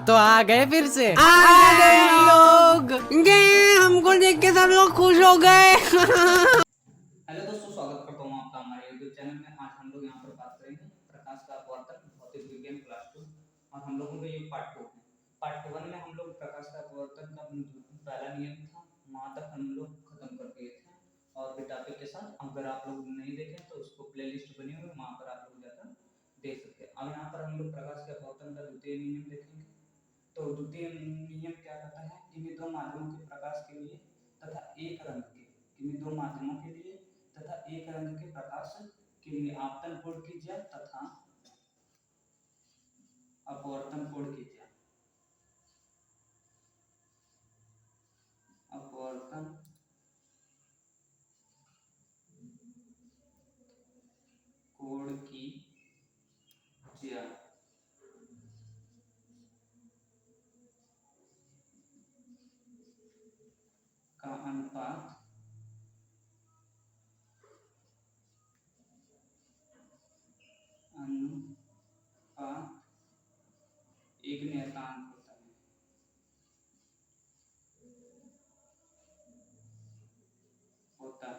तो आ गए फिर से आ गए हम लोग हमको देख के सब लोग खुश हो गए। हेलो दोस्तों, स्वागत करता हूँ आपका हमारे यूट्यूब चैनल में। आज हम लोग यहाँ पर बात करेंगे प्रकाश का अपवर्तन भौतिक विज्ञान क्लास 2, और हम लोगों का ये पार्ट 2 है। पार्ट 1 में हम लोग प्रकाश का अपवर्तन का पहला नियम था, वहाँ तक हम लोग खत्म कर दिए थे। और भी टॉपिक के साथ, अगर आप लोग नहीं देखें तो उसको प्ले लिस्ट बनी हुई है, वहाँ पर आप लोग जाकर देख सकते हैं। अब यहाँ पर हम लोग प्रकाश के अपवर्तन का द्वितीय नियम देखेंगे। तो द्वितीय नियम क्या कहता है, किन्हीं दो माध्यमों के प्रकाश के लिए तथा एक रंग के किन्हीं दो माध्यमों के लिए तथा एक रंग के प्रकाश के लिए आपतन कोण कीजिए तथा अपवर्तन कोण कीजिए। अपवर्तन कोण कीजिए का अनुपात एक नियतांक होता है।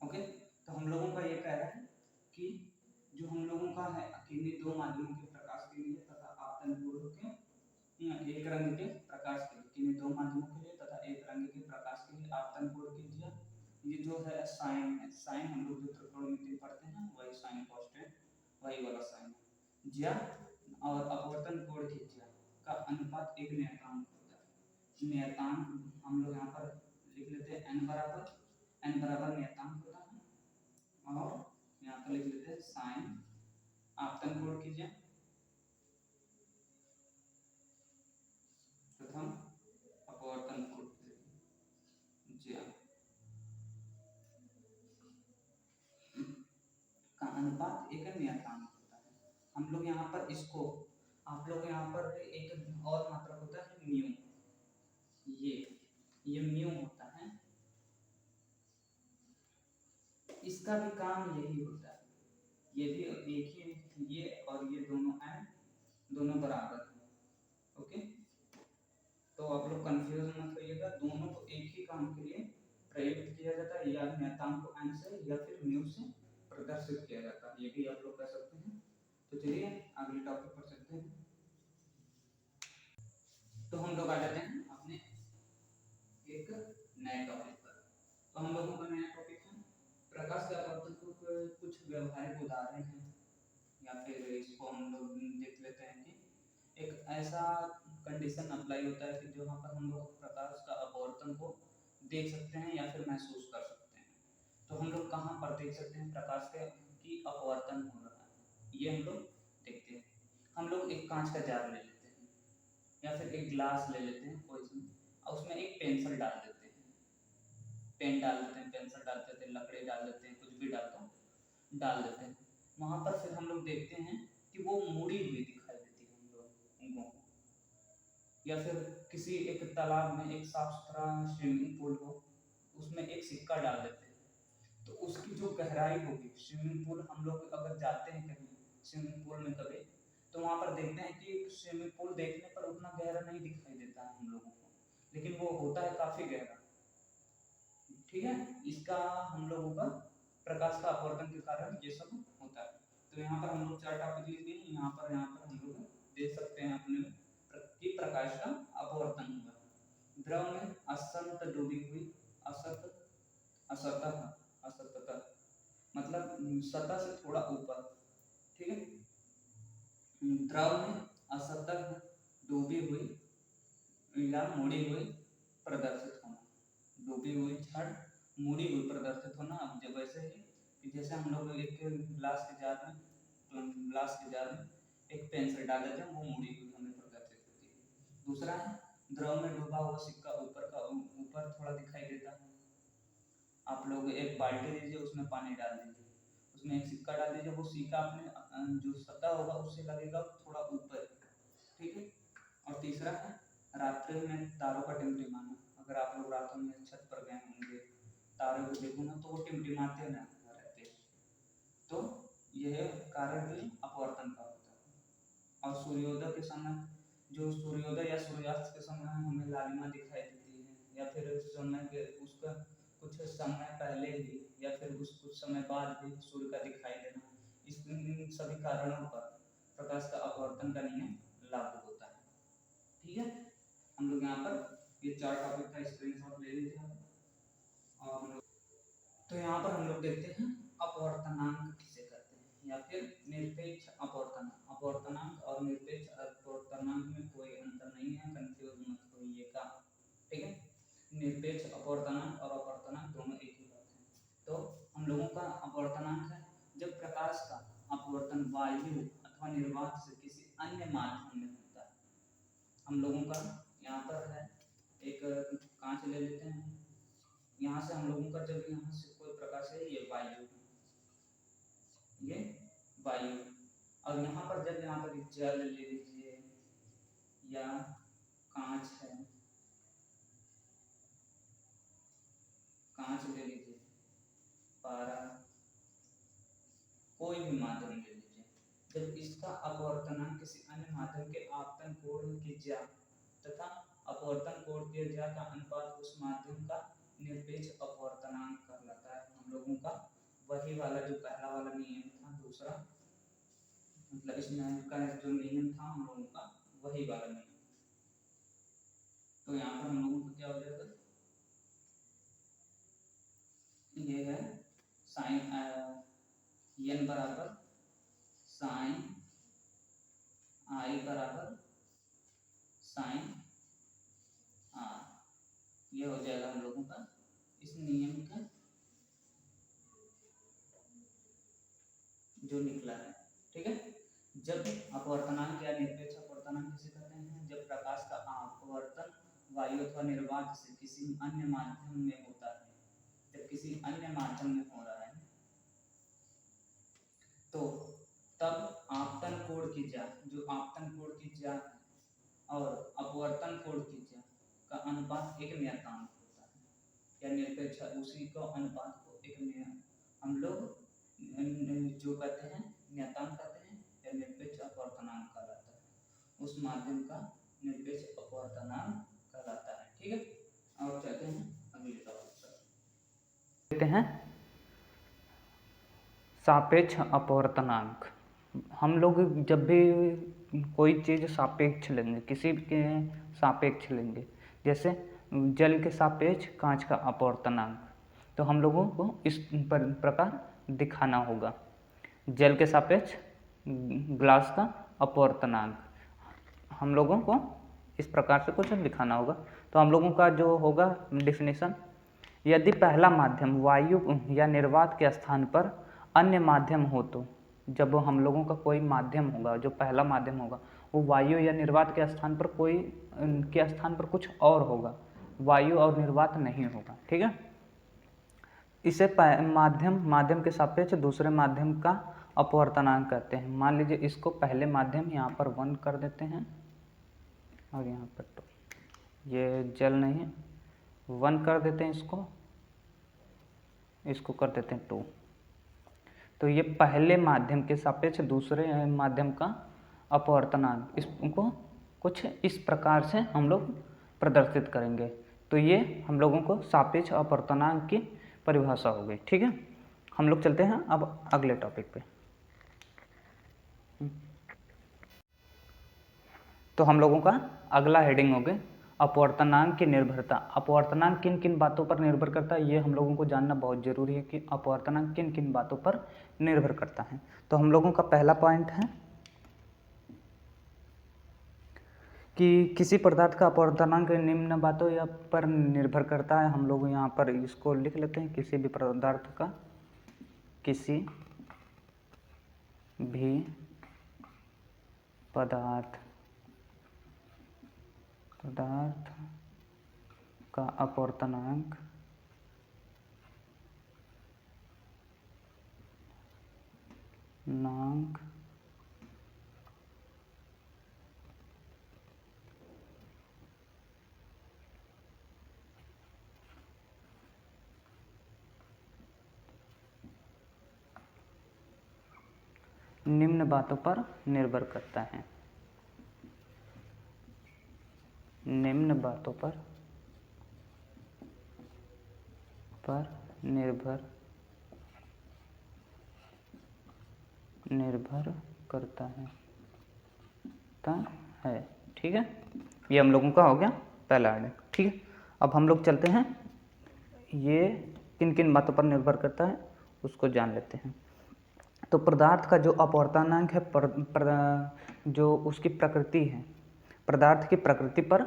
ओके, तो हम लोगों का ये कह रहा है कि जो हम लोगों का है किन्हीं दो माध्यमों के प्रकाश के लिए तथा आपतन कोण के एक रंग के प्रकाश के लिए, किन्हीं दो माध्यमों के लिए तथा एक रंग के प्रकाश के लिए आपतन कोण कीजिए। ये जो है साइन है, साइन हम लोग जो त्रिकोणमिति पढ़ते हैं वही साइन कांस्टेंट, वही वाला साइन है ज्या। और अपवर्तन कोण कीजिए का अनुपात एक नियतांक होता है। नियतांक हम लोग यहाँ पर लिख लेते हैं n बराबर नियतांक होता है, और यहाँ पर लिख लेते हैं साइन आपतन कोण कीजिए प्रथम अपवर्तन कोण कीजिए का अनुपात एक नियतांक होता है। हम लोग यहाँ पर इसको, आप लोग यहाँ पर एक और मात्रक होता है म्यू, ये म्यू होता है। इसका भी काम यही होता है। ये भी देखिए, ये और ये दोनों n दोनों बराबर है। ओके, तो आप लोग कंफ्यूज मत होइएगा, दोनों को एक ही काम के लिए प्रयुक्त किया जाता है, या नियतांक को n से या फिर म्यू से प्रदर्शित किया जाता है, ये भी आप लोग कह सकते हैं। तो चलिए अगले टॉपिक पर चलते हैं। तो हम लोग आ जाते हैं अपने एक नए टॉपिक पर। तो हम लोगों का नया टॉपिक है प्रकाश के अपवर्तन के कुछ व्यवहारिक उदाहरण हैं, या फिर इसको हम लोग देख लेते हैं कि एक ऐसा कंडीशन अप्लाई होता है कि जहाँ पर हम लोग प्रकाश का अपवर्तन को देख सकते हैं या फिर महसूस कर सकते हैं। तो हम लोग कहाँ पर देख सकते हैं प्रकाश के की अपवर्तन हो रहा है, ये हम लोग देखते हैं। हम लोग एक कांच का जार ले लेते हैं या फिर एक ग्लास ले लेते हैं कोई सी, और उसमें एक पेंसिल डाल देते हैं, पेन डाल देते हैं, पेंसिल डाल देते हैं, लकड़ी डाल देते हैं, कुछ भी डाल देते हैं। वहाँ पर फिर हम लोग देखते हैं कि वो मुड़ी हुई दिखाई देती है हम लोगों को। या फिर किसी एक तालाब में एक साफ सुथरा स्विमिंग पूल हो, उसमें एक सिक्का डाल देते हैं, तो उसकी जो गहराई होगी, स्विमिंग पूल हम लोग अगर जाते हैं कहीं स्विमिंग पूल में कभी, तो वहाँ पर देखते हैं कि स्विमिंग पूल देखने पर उतना गहरा नहीं दिखाई देता है हम लोगों को, लेकिन वो होता है काफी गहरा। ठीक है, इसका हम लोगों का प्रकाश का अपवर्तन के कारण ये सब होता है। तो यहाँ पर हम लोग चार टॉपिक लिख दिए, यहाँ पर हम लोग देख सकते हैं अपने कि प्रकाश का अपवर्तन हुआ। द्रव में असंत डूबी हुई असत असतः असतः मतलब सतह से थोड़ा ऊपर। ठीक है, द्रव में असतह डूबी हुई या मुड़ी हुई प्रदर्शित होना, डूबी हुई छड़ मुड़ी हुई प्रदर्शित होना। अब जब वैसे ही कि जैसे हम लोग एक ग्लास के जार में एक पेंसिल डाल देते हैं, वो मुड़ी हुई हमें प्रदर्शित होती है। दूसरा है द्रव में डूबा हुआ सिक्का ऊपर थोड़ा दिखाई देता है। आप लोग एक बाल्टी लीजिए, उसमें पानी डाल दीजिए, उसमें एक सिक्का डाल दीजिए, वो सिक्का अपने जो सतह होगा उससे लगेगा थोड़ा ऊपर। ठीक है, और तीसरा है रात्रि में तारों का टिमटिमाना। अगर आप लोग रातों में छत पर गए होंगे, तारों को देखो ना, तो वो टिमटिमाते ना रहते, तो यह कारण भी अपवर्तन का होता है। सूर्योदय के समय, जो सूर्योदय या सूर्यास्त के समय हमें लालिमा दिखाई देती है, या फिर उस समय के उसका कुछ समय पहले ही या फिर उस कुछ समय बाद भी सूर्य का दिखाई देना, इन सभी कारणों पर प्रकाश का अपवर्तन का नियम लागू होता है। ठीक है, हम लोग यहाँ पर ये 4 टॉपिक का स्क्रीनशॉट ले लीजिए आप। और तो यहाँ पर हम लोग देखते हैं अपवर्तनांक किसे कहते हैं, या फिर निरपेक्ष अपवर्तनांक। अपवर्तनांक और निरपेक्ष अपवर्तनांक में कोई अंतर नहीं है, कंफ्यूज मत होइएगा। ठीक है, निरपेक्ष अपवर्तनांक और अपवर्तनांक दोनों एक ही बात है। तो हम लोगों का अपवर्तनांक है जब प्रकाश का अपवर्तन वायु अथवा निर्वात से किसी अन्य माध्यम में होता है। हम लोगों का यहाँ पर है एक कांच ले लेते हैं, यहाँ से हम लोगों का जब यहाँ से कोई प्रकाश है, ये वायु, ये वायु, और यहाँ पर जब यहाँ पर जल ले लीजिए या कांच है, कांच ले लीजिए, पारा, कोई भी माध्यम ले लीजिए, जब इसका अपवर्तनांक किसी अन्य माध्यम के आपतन कोण की ज्या तथा अपवर्तन कोण की ज्या का अनुपात उस माध्यम का निरपेक्ष अपवर्तनांक कहलाता है। हम लोगों का वही वाला जो पहला वाला नियम था, दूसरा मतलब इस नियम का जो नियम था हम लोगों का वही वाला नियम। तो यहाँ पर हम लोगों को क्या हो जाएगा, ये है साइन n बराबर साइन i बराबर साइन r, ये हो जाएगा हम लोगों का इस नियम का जो निकला है। ठीक है, जब अपवर्तनांक या निरपेक्ष अपवर्तनांक किसे कहते हैं, जब प्रकाश का अपवर्तन वायु अथवा निर्वात से किसी अन्य माध्यम में होता है, जब किसी अन्य माध्यम में हो रहा है तो तब आपतन कोण की ज्या, जो आपतन कोण की ज्या और अपवर्तन कोण की ज्या का अनुपात एक नियतांक होता है, या निरपेक्ष उसी को अनुपात को एक हम लोग जो कहते हैं नियतांक कहते हैं, या निरपेक्ष अपवर्तनांक कहलाता है, उस माध्यम का निरपेक्ष अपवर्तनांक कहलाता है। ठीक है, और चलते हैं अगले टॉपिक पर, देखते हैं सापेक्ष अपवर्तनांक। हम लोग जब भी कोई चीज़ सापेक्ष लेंगे, किसी के सापेक्ष लेंगे, जैसे जल के सापेक्ष कांच का अपवर्तनांक, तो हम लोगों को इस प्रकार दिखाना होगा। जल के सापेक्ष ग्लास का अपवर्तनांक हम लोगों को इस प्रकार से कुछ दिखाना होगा। तो हम लोगों का जो होगा डिफिनेशन, यदि पहला माध्यम वायु या निर्वात के स्थान पर अन्य माध्यम हो, तो जब हम लोगों का कोई माध्यम होगा, जो पहला माध्यम होगा वो वायु या निर्वात के स्थान पर कोई के स्थान पर कुछ और होगा, वायु और निर्वात नहीं होगा। ठीक है, इसे माध्यम के सापेक्ष दूसरे माध्यम का अपवर्तनांक कहते हैं। मान लीजिए इसको पहले माध्यम यहाँ पर 1 कर देते हैं और यहाँ पर 2, ये जल नहीं है, 1 कर देते हैं, इसको कर देते हैं 2। तो ये पहले माध्यम के सापेक्ष दूसरे माध्यम का अपवर्तनांक, इसको कुछ इस प्रकार से हम लोग प्रदर्शित करेंगे। तो ये हम लोगों को सापेक्ष अपवर्तनांक की परिभाषा हो गई। ठीक है, हम लोग चलते हैं अब अगले टॉपिक पे। तो हम लोगों का अगला हेडिंग हो गया अपवर्तनांक की निर्भरता। अपवर्तनांक किन किन बातों पर निर्भर करता है, ये हम लोगों को जानना बहुत जरूरी है कि अपवर्तनांक किन किन बातों पर निर्भर करता है। तो हम लोगों का पहला पॉइंट है कि किसी पदार्थ का अपवर्तनांक निम्न बातों या पर निर्भर करता है। हम लोग यहाँ पर इसको लिख लेते हैं, किसी भी पदार्थ का, किसी भी पदार्थ का अपवर्तनांक निम्न बातों पर निर्भर करता है। निम्न बातों पर निर्भर करता है। ठीक है, ये हम लोगों का हो गया पहला आइडिया। ठीक है, अब हम लोग चलते हैं ये किन किन बातों पर निर्भर करता है उसको जान लेते हैं। तो पदार्थ का जो अपवर्तनांक है जो उसकी प्रकृति है, पदार्थ की प्रकृति पर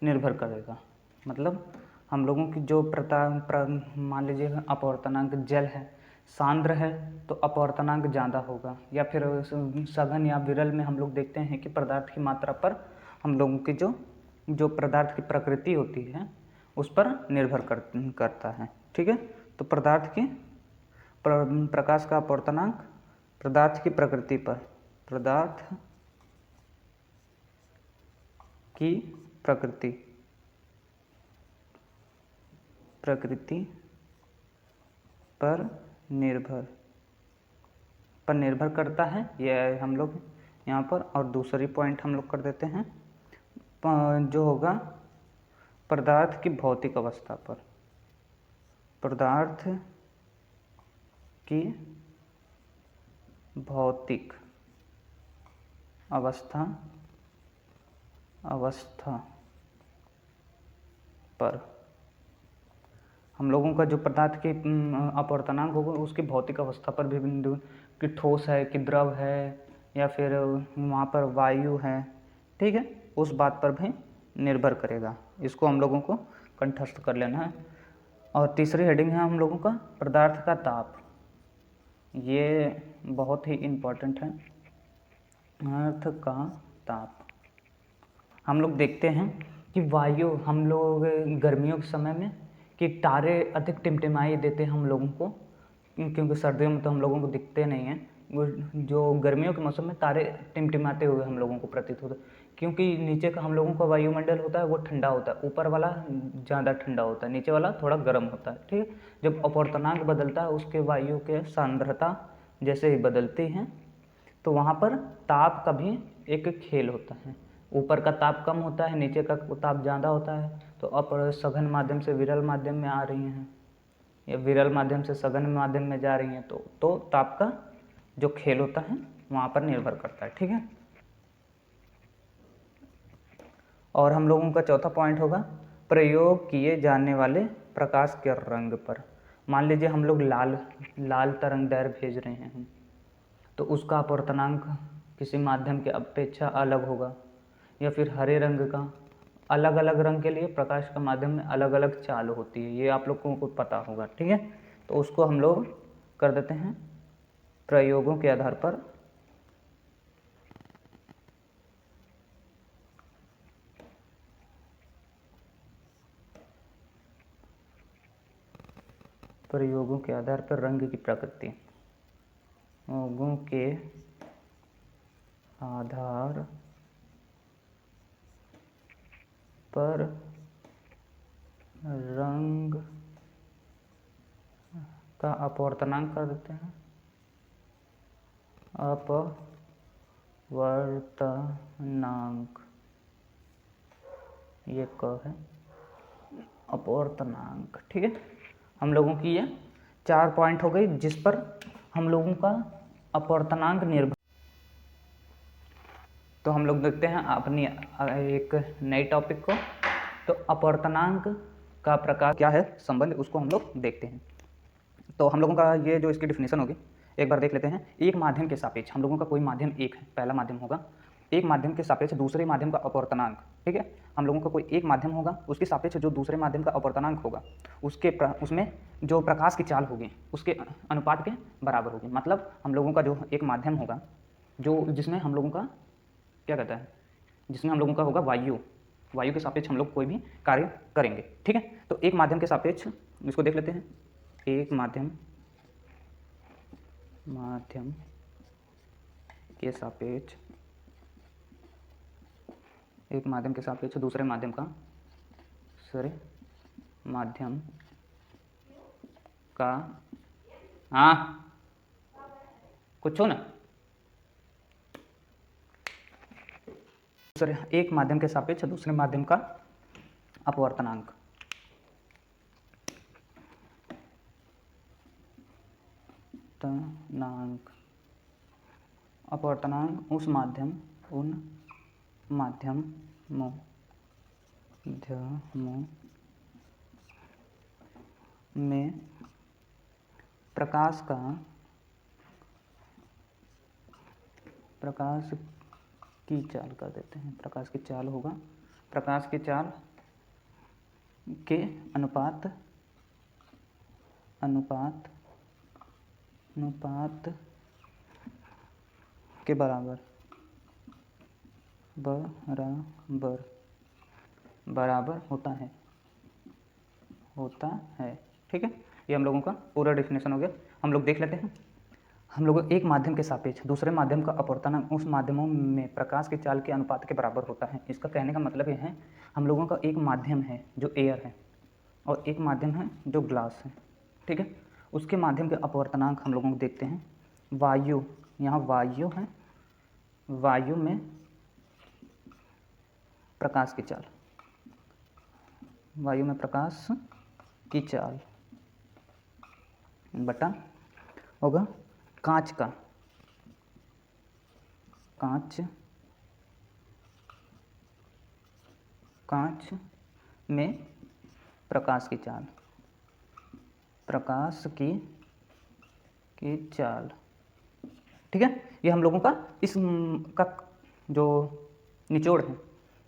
निर्भर करेगा। मतलब हम लोगों की जो मान लीजिए अपवर्तनांक जल है, सांद्र है तो अपवर्तनांक ज़्यादा होगा, या फिर सघन या विरल में हम लोग देखते हैं कि पदार्थ की मात्रा पर हम लोगों की जो पदार्थ की प्रकृति होती है उस पर निर्भर करता है। ठीक है, तो पदार्थ की प्रकाश का अपवर्तनांक पदार्थ की प्रकृति पर प्रकृति पर निर्भर करता है। यह हम लोग यहाँ पर, और दूसरी पॉइंट हम लोग कर देते हैं जो होगा पदार्थ की भौतिक अवस्था पर, पदार्थ की भौतिक अवस्था पर हम लोगों का जो पदार्थ के अपवर्तनांक होगा उसकी भौतिक अवस्था पर भी बिंदु कि ठोस है कि द्रव है या फिर वहाँ पर वायु है। ठीक है, उस बात पर भी निर्भर करेगा। इसको हम लोगों को कंठस्थ कर लेना है। और तीसरी हेडिंग है हम लोगों का पदार्थ का ताप। ये बहुत ही इम्पोर्टेंट है, पदार्थ का ताप। हम लोग देखते हैं कि वायु हम लोग गर्मियों के समय में कि तारे अधिक टिमटिमाई देते हैं हम लोगों को, क्योंकि सर्दियों में तो हम लोगों को दिखते नहीं हैं। वो जो गर्मियों के मौसम में तारे टिमटिमाते हुए हम लोगों को प्रतीत होता है, क्योंकि नीचे का हम लोगों का वायुमंडल होता है वो ठंडा होता है, ऊपर वाला ज़्यादा ठंडा होता है, नीचे वाला थोड़ा गर्म होता है। ठीक है, जब अपवर्तनांक बदलता है उसके वायु के सांद्रता जैसे ही बदलती हैं तो वहाँ पर ताप का भी एक खेल होता है। ऊपर का ताप कम होता है, नीचे का ताप ज़्यादा होता है। तो अब सघन माध्यम से विरल माध्यम में आ रही हैं या विरल माध्यम से सघन माध्यम में जा रही हैं तो ताप का जो खेल होता है वहाँ पर निर्भर करता है। ठीक है, और हम लोगों का चौथा पॉइंट होगा प्रयोग किए जाने वाले प्रकाश के रंग पर। मान लीजिए हम लोग लाल तरंगदैर्घ्य भेज रहे हैं तो उसका अपवर्तनांक किसी माध्यम के अपेक्षा अलग होगा, या फिर हरे रंग का। अलग अलग रंग के लिए प्रकाश का माध्यम में अलग अलग चाल होती है, ये आप लोगों को पता होगा। ठीक है, तो उसको हम लोग कर देते हैं प्रयोगों के आधार पर रंग की प्रकृति। प्रयोगों के आधार पर रंग का अपवर्तनांक कर देते हैं, अपवर्तनांक। ये क है अपवर्तनांक। ठीक है, हम लोगों की ये 4 पॉइंट हो गई जिस पर हम लोगों का अपवर्तनांक निर्भर। तो हम लोग देखते हैं अपनी एक नई टॉपिक को। तो अपवर्तनांक का प्रकार क्या है, संबंध, उसको हम लोग देखते हैं। तो हम लोगों का ये जो इसकी डिफिनेशन होगी एक बार देख लेते हैं। एक माध्यम के सापेक्ष, हम लोगों का कोई माध्यम एक है, पहला माध्यम होगा। एक माध्यम के सापेक्ष दूसरे माध्यम का अपवर्तनांक। ठीक है, हम लोगों का कोई एक माध्यम होगा, उसके सापेक्ष जो दूसरे माध्यम का अपवर्तनांक होगा उसमें जो प्रकाश की चाल होगी उसके अनुपात के बराबर होगी। मतलब हम लोगों का जो एक माध्यम होगा जिसमें हम लोगों का क्या कहता है, जिसमें हम लोगों का होगा वायु के सापेक्ष हम लोग कोई भी कार्य करेंगे। ठीक है, तो एक माध्यम के सापेक्ष इसको देख लेते हैं। एक माध्यम के सापेक्ष एक माध्यम के सापेक्ष दूसरे माध्यम का कुछ हो ना दूसरे एक माध्यम के सापेक्ष दूसरे माध्यम का अपवर्तनांक। अपवर्तनांक उन माध्यमों में प्रकाश की चाल कर देते हैं। प्रकाश की चाल होगा, प्रकाश की चाल के अनुपात के बराबर होता है। ठीक है, ये हम लोगों का पूरा डेफिनेशन हो गया। हम लोग देख लेते हैं। हम लोग एक माध्यम के सापेक्ष दूसरे माध्यम का अपवर्तनांक उस माध्यमों में प्रकाश की चाल के अनुपात के बराबर होता है। इसका कहने का मतलब यह है, हम लोगों का एक माध्यम है जो एयर है और एक माध्यम है जो ग्लास है। ठीक है, उसके माध्यम के अपवर्तनांक हम लोगों को देखते हैं। वायु, यहाँ वायु है, वायु में प्रकाश की चाल, वायु में प्रकाश की चाल बटा होगा कांच का, कांच में प्रकाश की चाल, ठीक है। ये हम लोगों का इस का जो निचोड़ है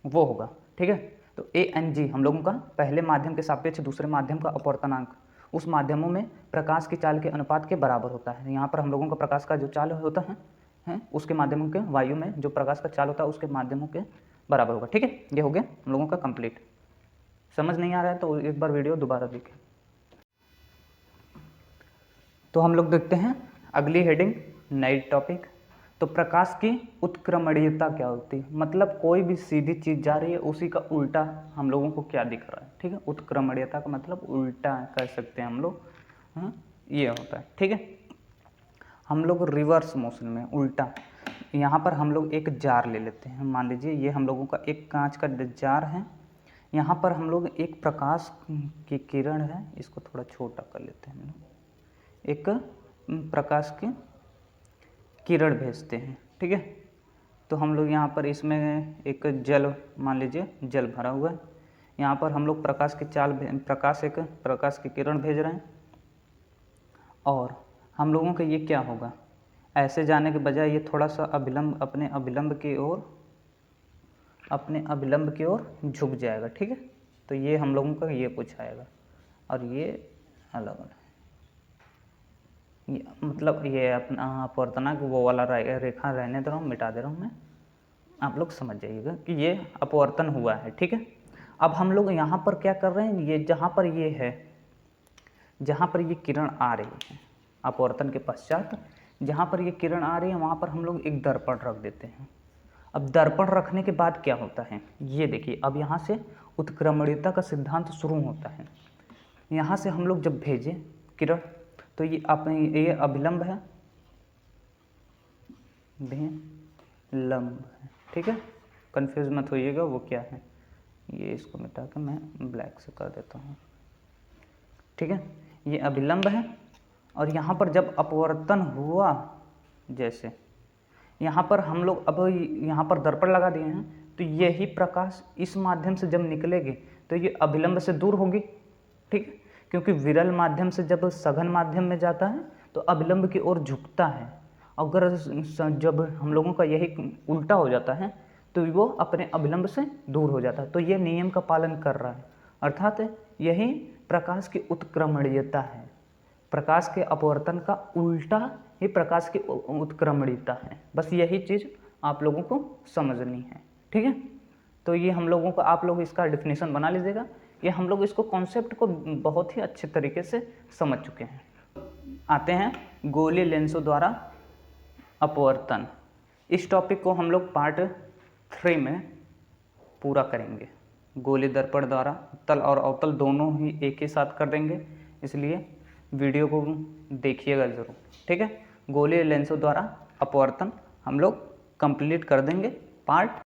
वो होगा। ठीक है, तो ANG हम लोगों का पहले माध्यम के सापेक्ष दूसरे माध्यम का अपवर्तनांक उस माध्यमों में प्रकाश की चाल के अनुपात के बराबर होता है। यहाँ पर हम लोगों का प्रकाश का जो चाल होता है उसके माध्यमों के, वायु में जो प्रकाश का चाल होता है उसके माध्यमों के बराबर होगा। ठीक है, ये हो गया हम लोगों का कंप्लीट। समझ नहीं आ रहा है तो एक बार वीडियो दोबारा देखें। तो हम लोग देखते हैं अगली हेडिंग, नई टॉपिक। तो प्रकाश की उत्क्रमणीयता क्या होती है, मतलब कोई भी सीधी चीज़ जा रही है उसी का उल्टा हम लोगों को क्या दिख रहा है। ठीक है, उत्क्रमणीयता का मतलब उल्टा कह सकते हैं हम लोग, ये होता है। ठीक है, हम लोग रिवर्स मोशन में उल्टा, यहाँ पर हम लोग एक जार ले लेते हैं। मान लीजिए ये हम लोगों का एक कांच का जार है, यहाँ पर हम लोग एक प्रकाश की किरण है, इसको थोड़ा छोटा कर लेते हैं हम लोग, एक प्रकाश की किरण भेजते हैं। ठीक है, तो हम लोग यहाँ पर इसमें एक जल, मान लीजिए जल भरा हुआ है, यहाँ पर हम लोग प्रकाश की चाल, प्रकाश की किरण भेज रहे हैं और हम लोगों का ये क्या होगा, ऐसे जाने के बजाय ये थोड़ा सा अपने अभिलंब की ओर झुक जाएगा। ठीक है, तो ये हम लोगों का ये कुछ आएगा और ये अलग अलग, मतलब ये अपना अपवर्तनांक वो वाला रेखा रहने दे रहा हूँ, मिटा दे रहा हूँ मैं, आप लोग समझ जाइएगा कि ये अपवर्तन हुआ है। ठीक है, अब हम लोग यहाँ पर क्या कर रहे हैं, ये जहाँ पर ये है, जहाँ पर ये किरण आ रही है अपवर्तन के पश्चात, जहाँ पर ये किरण आ रही है वहाँ पर हम लोग एक दर्पण रख देते हैं। अब दर्पण रखने के बाद क्या होता है, ये देखिए, अब यहाँ से उत्क्रमणीयता का सिद्धांत शुरू होता है। यहाँ से हम लोग जब भेजें किरण तो ये अभिलंब है, लंब है। ठीक है, कंफ्यूज मत होइएगा वो क्या है, ये इसको मिटा के मैं ब्लैक से कर देता हूँ। ठीक है, ये अभिलंब है और यहाँ पर जब अपवर्तन हुआ, जैसे यहाँ पर हम लोग अब यहाँ पर दर्पण लगा दिए हैं, तो यही प्रकाश इस माध्यम से जब निकलेगी तो ये अभिलंब से दूर होगी। ठीक है, क्योंकि विरल माध्यम से जब सघन माध्यम में जाता है तो अभिलंब की ओर झुकता है। अगर जब हम लोगों का यही उल्टा हो जाता है तो वो अपने अभिलंब से दूर हो जाता है। तो ये नियम का पालन कर रहा है, अर्थात यही प्रकाश की उत्क्रमणीयता है। प्रकाश के अपवर्तन का उल्टा ही प्रकाश की उत्क्रमणीयता है। बस यही चीज़ आप लोगों को समझनी है। ठीक है, तो ये हम लोगों को, आप लोग इसका डिफिनीशन बना लीजिएगा। ये हम लोग इसको कॉन्सेप्ट को बहुत ही अच्छे तरीके से समझ चुके हैं। आते हैं गोलीय लेंसों द्वारा अपवर्तन। इस टॉपिक को हम लोग पार्ट 3 में पूरा करेंगे। गोलीय दर्पण द्वारा तल और अवतल दोनों ही एक ही साथ कर देंगे, इसलिए वीडियो को देखिएगा ज़रूर। ठीक है, गोलीय लेंसों द्वारा अपवर्तन हम लोग कंप्लीट कर देंगे पार्ट